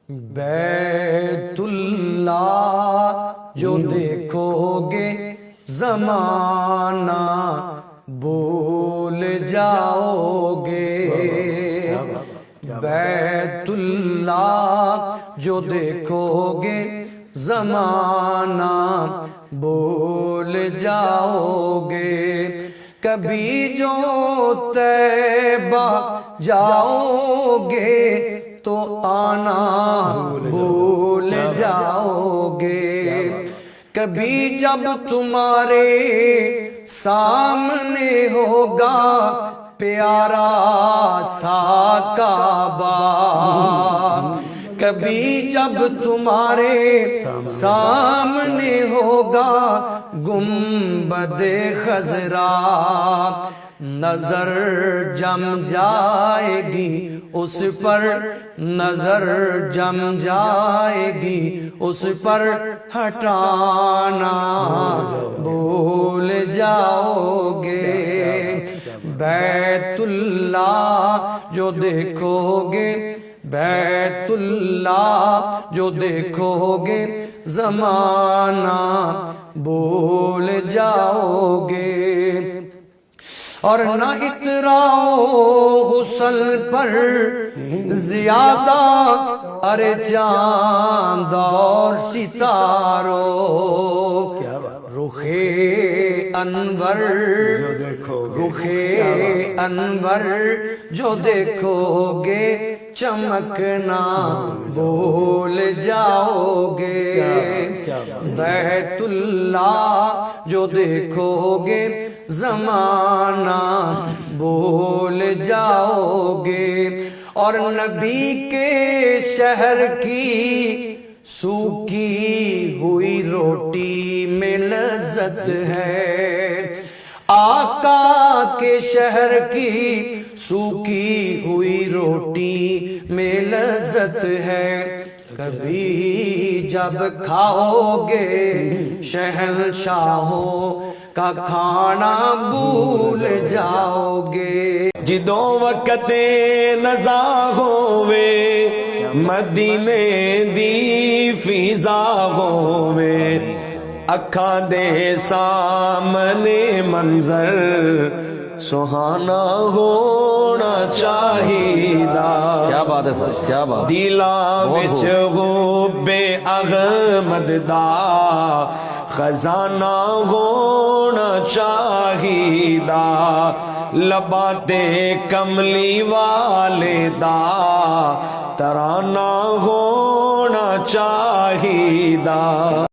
بیت اللہ جو دیکھو گے زمانہ بھول جاؤ گے، بیت اللہ جو دیکھو گے زمانہ بھول جاؤ گے، کبھی جو طیبہ جاؤ گے تو آنا بھول جاؤ گے، کبھی جب تمہارے سامنے ہوگا پیارا سا کعبہ، کبھی جب تمہارے سامنے ہوگا گنبد خضرا، نظر جم جائے گی اس پر، نظر جم جائے گی اس پر، ہٹانا بھول جاؤ گے، بیت اللہ جو دیکھو گے، بیت اللہ جو دیکھو گے زمانہ بھول جاؤ گے، اور نہ اتراؤ حسن پر زیادہ، ارے چاند اور ستاروں، رخ انور رخ انور جو دیکھو گے چمکنا بھول جاؤ گے، بیت اللہ جو دیکھو گے زمانہ بھول جاؤ گے، اور نبی کے شہر کی سوکھی ہوئی روٹی میں لذت ہے، آقا کے شہر کی سوکھی ہوئی روٹی میں لذت ہے، کبھی جب کھاؤ گے شہنشاہوں کا کھانا بھول جاؤ گے، جدوں وقت نزا ہووے مدینے دی فضا ہووے، اکھاں دے سامنے منظر سہانا ہونا چاہیدا، کیا بات ہے سر، کیا بات، دلاں وچ حب احمد دا خزانہ ہونا چاہیدا، لباں تے کملی والے دا ترانہ ہونا چاہیدا۔